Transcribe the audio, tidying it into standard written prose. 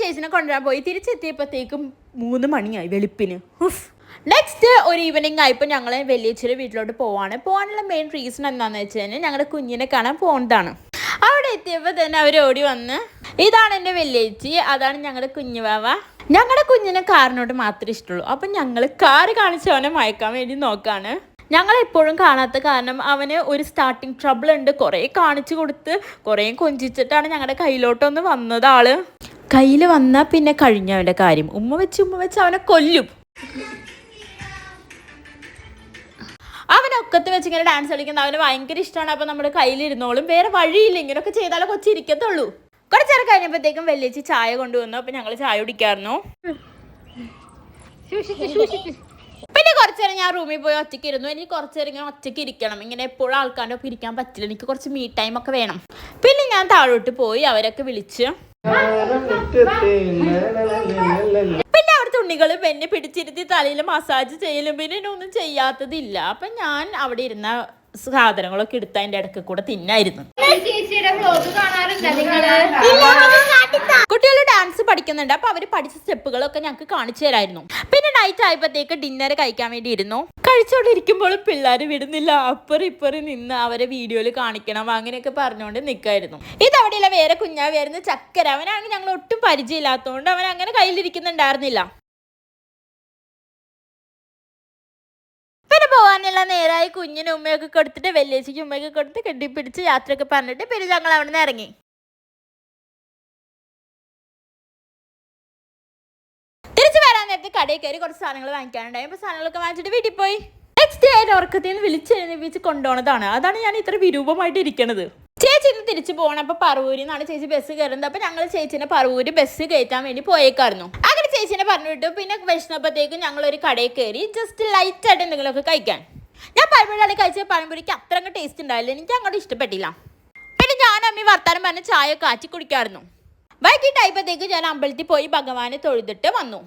ചേച്ചിനെ കൊണ്ടുവരാൻ പോയി. തിരിച്ചെത്തിയപ്പോഴത്തേക്കും 3 മണിയായി വെളുപ്പിന്. നെക്സ്റ്റ് ഒരു ഈവനിങ് ആയപ്പോൾ ഞങ്ങൾ വലിയച്ഛൻ്റെ വീട്ടിലോട്ട് പോകാനുള്ള മെയിൻ റീസൺ എന്താണെന്ന് വെച്ച് കഴിഞ്ഞാൽ ഞങ്ങളുടെ കുഞ്ഞിനെ കാണാൻ പോകുന്നതാണ്. അവിടെ എത്തിയപ്പോൾ തന്നെ അവർ ഓടി വന്ന്, ഇതാണ് എൻ്റെ വലിയേച്ചി, അതാണ് ഞങ്ങളുടെ കുഞ്ഞുവാവ. ഞങ്ങളുടെ കുഞ്ഞിനെ കാറിനോട് മാത്രമേ ഇഷ്ടമുള്ളൂ. അപ്പം ഞങ്ങൾ കാറ് കാണിച്ച് അവനെ മയക്കാൻ വേണ്ടി നോക്കാണ്. ഞങ്ങളെപ്പോഴും കാണാത്ത കാരണം അവന് ഒരു സ്റ്റാർട്ടിങ് ട്രബിൾ ഉണ്ട്. കുറേ കാണിച്ചു കൊടുത്ത് കുറേ കൊഞ്ചിച്ചിട്ടാണ് ഞങ്ങളുടെ കയ്യിലോട്ടൊന്ന് വന്നത്. ആള് കയ്യിൽ വന്നാൽ പിന്നെ കഴിഞ്ഞവൻ്റെ കാര്യം. ഉമ്മ വെച്ച് അവനെ കൊല്ലും. അവനൊക്കത്ത് വെച്ച് ഇങ്ങനെ ഡാൻസ് കളിക്കുന്നത് അവന് ഭയങ്കര ഇഷ്ടമാണ്. അപ്പം നമ്മുടെ കയ്യിലിരുന്നോളും. വേറെ വഴിയില്ല, ഇങ്ങനെയൊക്കെ ചെയ്താലേ കൊച്ചിരിക്കത്തുള്ളൂ. കുറച്ചേരം കഴിഞ്ഞപ്പോഴത്തേക്കും വലിയേച്ചി ചായ കൊണ്ടുവന്നു. അപ്പം ഞങ്ങൾ ചായ കുടിക്കായിരുന്നു. പിന്നെ കുറച്ചേരം ഞാൻ റൂമിൽ പോയി ഒറ്റയ്ക്ക് ഇരുന്നു. എനിക്ക് കുറച്ചേരം ഇങ്ങനെ ഒറ്റയ്ക്ക് ഇരിക്കണം. ഇങ്ങനെ എപ്പോഴും ആൾക്കാരുടെ ഒപ്പം ഇരിക്കാൻ പറ്റില്ല. എനിക്ക് കുറച്ച് മീ ടൈം ഒക്കെ വേണം. പിന്നെ ഞാൻ താഴോട്ട് പോയി അവരൊക്കെ വിളിച്ച്. പിന്നെ അവിടുത്തെ ഉണ്ണികൾ എന്നെ പിടിച്ചിരുത്തി തലയിൽ മസാജ് ചെയ്യലും പിന്നെ ഒന്നും ചെയ്യാത്തതില്ല. അപ്പം ഞാൻ അവിടെ ഇരുന്ന സാധനങ്ങളൊക്കെ എടുത്ത് അതിന്റെ ഇടയ്ക്ക് കൂടെ തിന്നായിരുന്നു. കുട്ടികൾ ഡാൻസ് പഠിക്കുന്നുണ്ട്. അപ്പൊ അവര് പഠിച്ച സ്റ്റെപ്പുകളൊക്കെ ഞങ്ങൾക്ക് കാണിച്ചു തരായിരുന്നു. പിന്നെ നൈറ്റ് ആയപ്പോഴത്തേക്ക് ഡിന്നർ കഴിക്കാൻ വേണ്ടി ഇരുന്നു. കഴിച്ചോണ്ടിരിക്കുമ്പോൾ പിള്ളേർ വിടുന്നില്ല. അപ്പുറം ഇപ്പുറം നിന്ന് അവരെ വീഡിയോയിൽ കാണിക്കണം അങ്ങനെയൊക്കെ പറഞ്ഞുകൊണ്ട് നിൽക്കായിരുന്നു. ഇതവിടെയുള്ള വേറെ കുഞ്ഞാവായിരുന്നു ചക്കര. അവനാണ് ഞങ്ങൾ ഒട്ടും പരിചയമില്ലാത്തതുകൊണ്ട് അവൻ അങ്ങനെ കയ്യിലിരിക്കുന്നുണ്ടായിരുന്നില്ല. പിന്നെ പോകാനുള്ള നേരായി കുഞ്ഞിന് ഉമ്മയൊക്കെ കൊടുത്തിട്ട് വലിയേച്ചിക്ക് ഉമ്മയൊക്കെ കൊടുത്ത് കെട്ടിപ്പിടിച്ച് യാത്രയൊക്കെ പറഞ്ഞിട്ട് പിന്നെ ഞങ്ങൾ അവിടെ നിന്ന് ഇറങ്ങി. തിരിച്ചു വരാൻ നേരത്തെ കടയിൽ കയറി കുറച്ച് സാധനങ്ങൾ വാങ്ങിക്കാനുണ്ടായി. അപ്പോൾ സാധനങ്ങളൊക്കെ വാങ്ങിച്ചിട്ട് വീട്ടിൽ പോയി. നെക്സ്റ്റ് ഡേ അതിൻ്റെ ഉറക്കത്തിൽ നിന്ന് വിളിച്ചെഴുന്നേപ്പിച്ച് കൊണ്ടുപോകുന്നതാണ്. അതാണ് ഞാൻ ഇത്ര വിരൂപമായിട്ട് ഇരിക്കണത്. ചേച്ചി ഇന്ന് തിരിച്ചു പോകണം. അപ്പോൾ പറവൂരിൽ നിന്നാണ് ചേച്ചി ബസ് കയറുന്നത്. അപ്പോൾ ഞങ്ങൾ ചേച്ചിനെ പറവൂര് ബസ് കയറ്റാൻ വേണ്ടി പോയേക്കായിരുന്നു. അങ്ങനെ ചേച്ചിനെ പറഞ്ഞു വിട്ടു. പിന്നെ വിശന്നപ്പോഴത്തേക്കും ഞങ്ങളൊരു കടയിൽ കയറി ജസ്റ്റ് ലൈറ്റായിട്ട് എന്തെങ്കിലുമൊക്കെ കഴിക്കാൻ. ഞാൻ പഴംപൊരിയാണ് കഴിച്ച പഴംപൊരിക്ക് അത്ര അങ്ങ് ടേസ്റ്റ് ഉണ്ടായില്ല. എനിക്ക് അങ്ങോട്ട് ഇഷ്ടപ്പെട്ടില്ല. പിന്നെ ഞാൻ അമ്മി വർത്താനം പറഞ്ഞ് ചായ കാച്ചി കുടിക്കായിരുന്നു. വൈകിട്ടായപ്പോഴത്തേക്ക് ഞാൻ അമ്പലത്തിൽ പോയി ഭഗവാനെ തൊഴുതിട്ട് വന്നു.